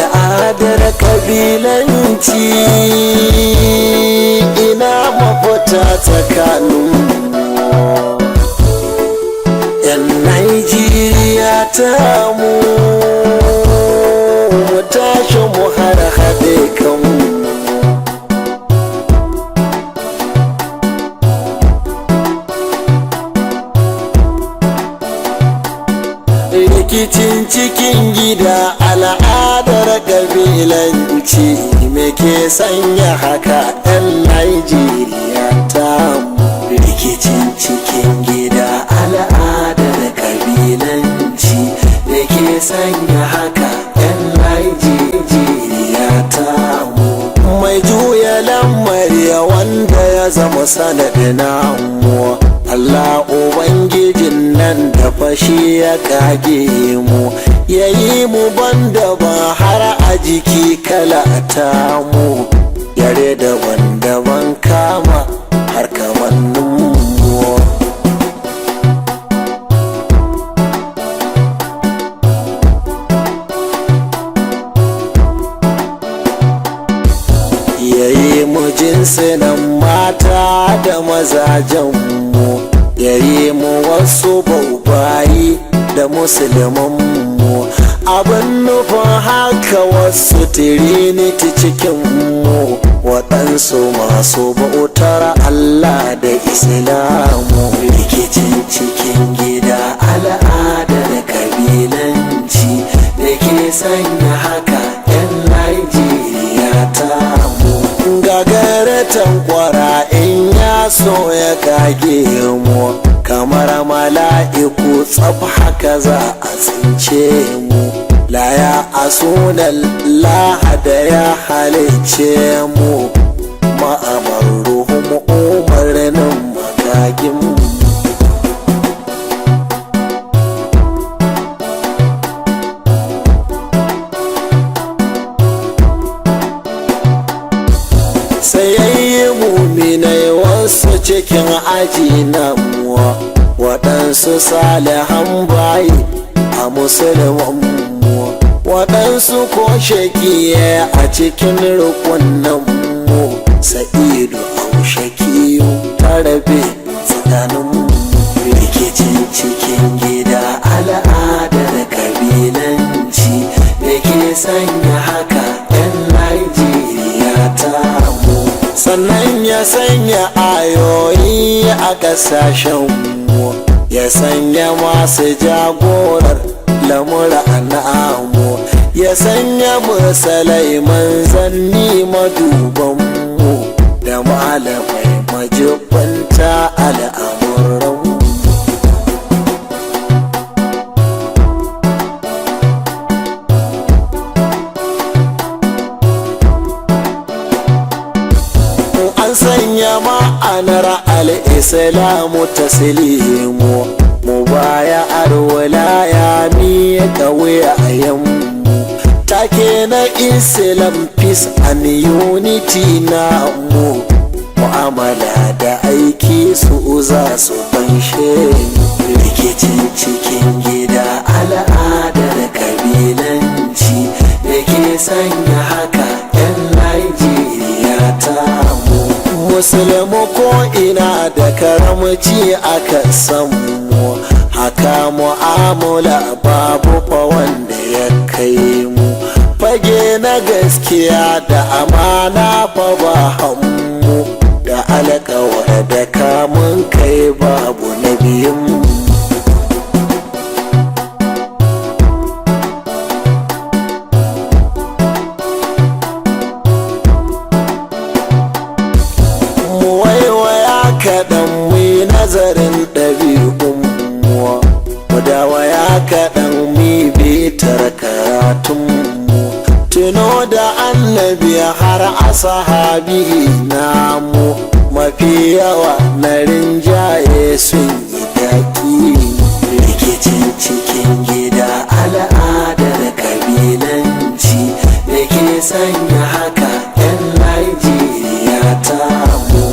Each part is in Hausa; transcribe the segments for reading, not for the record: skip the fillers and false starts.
al'adar kabilanci ina mafita tsakaninmu 'yan Najeriya ta mu tashi mu har haɗe kanmu. Rikicin cikin gida al'adar kabilanci me ke sanya haka 'yan Najeriya ta mu. Rikicin cikin gida al'adar kabilanci me ke sanya haka 'yan Najeriya ta mu. Mai juya lamari wanda ya zama sanadin namu Allah Ubangijin nan da fashi ya kage mu, ya yi mu banda ba har a jiki kala ta mu, yare daban-daban kama har kamannin mu. Ya yi mu jinsinan mata da mazajen mu, ya yi mu wasu baubayi da musulmanmu, abin nufin haka wasu tiriniti cikinmu, waɗansu masu bautar Allah da Islamu. Rikicin cikin gida al'adar kabilanci da ke sanya haka 'yan Najeriya ta mu. Gagaratan kwara in ya so ya kage mu, kamar mala'iku tsaf haka za a tsince mu. Laya a sunan lahada ya halice mu, ma'amar ruhun umarnin makagin mu. Sayayye muminai wasu cikin aji na muwa, waɗansu salihan bayi a musulman mu, waɗansu ko shakiye a cikin rukunan mu. Sa'idu au shakiyu tarabe tsakanin mu. Rikicin cikin gida al'adar kabilanci da ke sanya haka 'yan Najeriya ta mu. Sannan ya sanya ayoyi a ƙasashenmu, ya sanya masu jagorar lamura namu, ya sanya mursalai manzanni madubanmu da malamai majibanta al'amuranmu. Sanya ma'anar al'islamu taslimu, mu baya arwalaya miƙa wuyayenmu, take na islam peace and unity na mu, mu'amala da aiki su za su fanshe mu. Rikicin cikin gida al'adar kabilanci da ke sanya haka 'yan Najeriya ta mu. Musulmi ko ina da karamci aka samu, haka mu'amala babu fa wanda ya kai mu. Fage na gaskiya da amana fa ba hammu, da alƙawar da kamun kai babu na biyun. Kaɗan mai nazarin ɗabi'unmu, mu dawaya kaɗan mai bitar karatunmu, tuno da annabi har asahabi namu, mafi yawa na rinjaye sun yi daƙi. Rikicin cikin gida al'adar kabilanci da ke sanya haka 'yan Najeriya ta mu.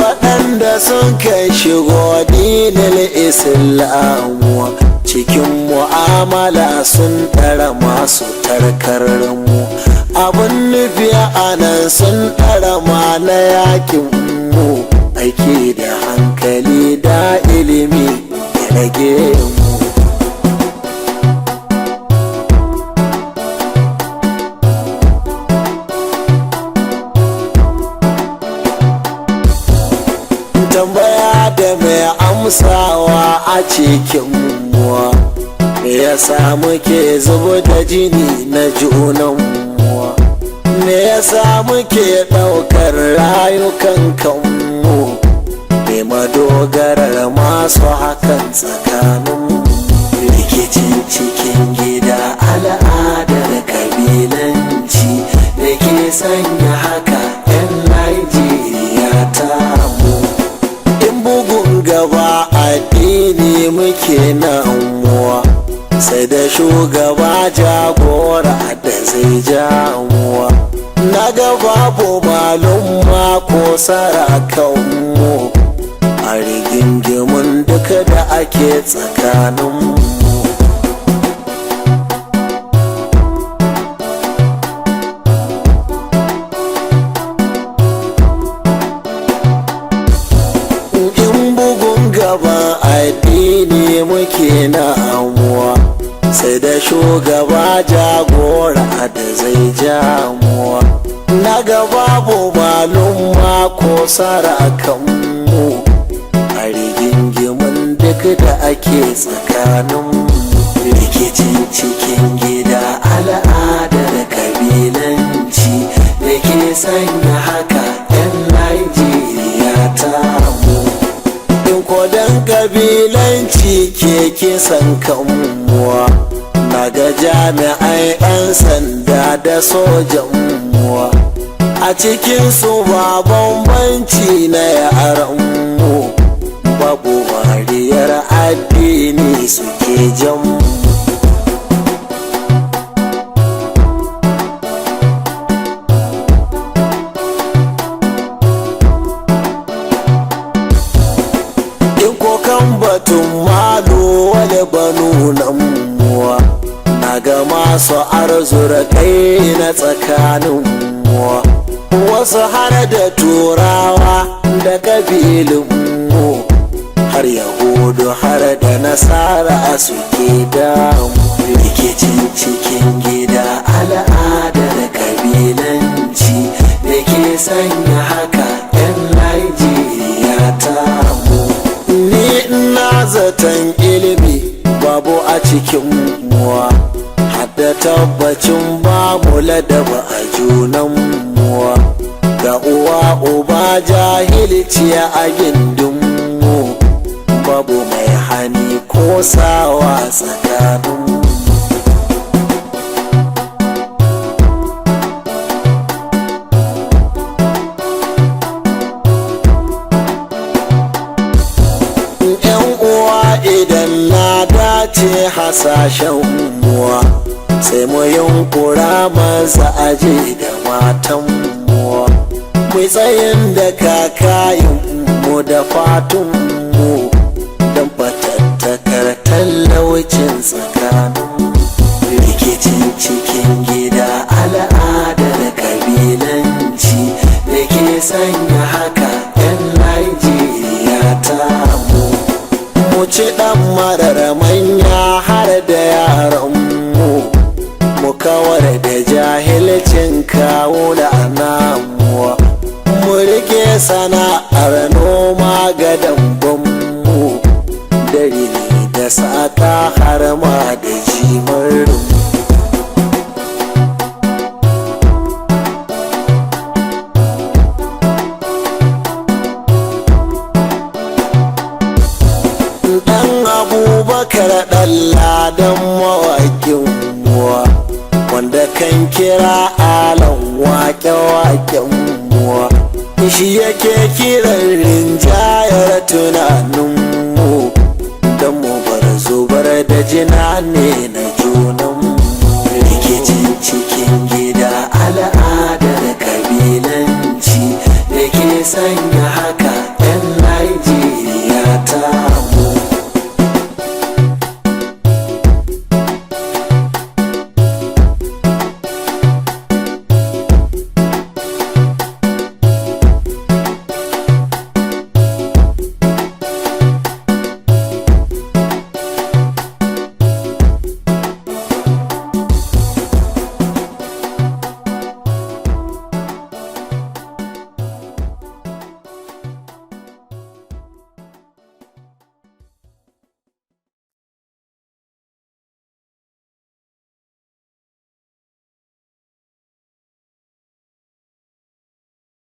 Waɗanda sun kai shigo dinin Islamu, cikin mu'amala sun ɗara masu tarkar mu. abun nufi a nan sun ɗara ma na yakin mu aiki da hankali da ilimi ya rage mu. Tambaya da mai amsawa a cikin muwa, me yasa muke zuba da jini na junan muwa, me yasa muke ɗaukar rayukan kanmu, me madogarar masu hakan tsakanin rikicin cikin gida al'adar kabilanci da ke sanya haka 'yan Najeriya ta mu. Bugun gaba addini muke namuwa, sai da shugaba jagora da zai jamuwa. Na ga babu malumma ko sarakanmu a rigingimun duka da ake tsakaninmu. Gaban addini muke namuwa, sai da shugaba jagora da zai jamuwa. Na ga babu malumma ko sarakanmu a rigingimin duk da ake tsakaninmu. Rikicin cikin gida al'adar kabilanci da ke sanya haka 'yan Najeriya ta mu. Kodan kabilanci ke kisan kanmuwa, na ga jami'ai 'yan sanda da sojan muwa, a cikin su ba bambanci na yaranmu, babu wariyar addini suke jan. Batun malu wale banu nan muwa, na ga masu arzura kai na tsakanin muwa, wasu har da turawa da kabilun mu, har yahudu har da nasara suke damu. Rikicin cikin gida al'adar kabilanci da ke sanya haka 'yan Najeriya ta mu. Ni ina zaton ilimi babu a cikin muwa, hadda tabbacin babu ladaba a junan muwa, ga uwa uba jahilci a gindin mu, babu mai hani ko sawa tsakanin. Idan na dace hasashen muwa, sai mu yunkura maza aje da matan muwa, mu tsayin da kakayin mu da fatun mu, don fatattakar talaucin tsakanin. Rikicin cikin gida al'adar kabilanci da ke sanya haka 'yan Najeriya ta mu. Mu ci ɗan marar manya har da yaranmu, mu kawar da jahilcin kawo da namuwa, mu rike sana'ar noma ga dambammu, da rini da saka har ma da jimarmu. Abubakar ɗan ladan mawaƙin muwa, wanda kan kira alan waƙe-waƙen muwa, shi yake kiran rinjayar tunaninmu, don mu bar zubar da jina ne na junanmu.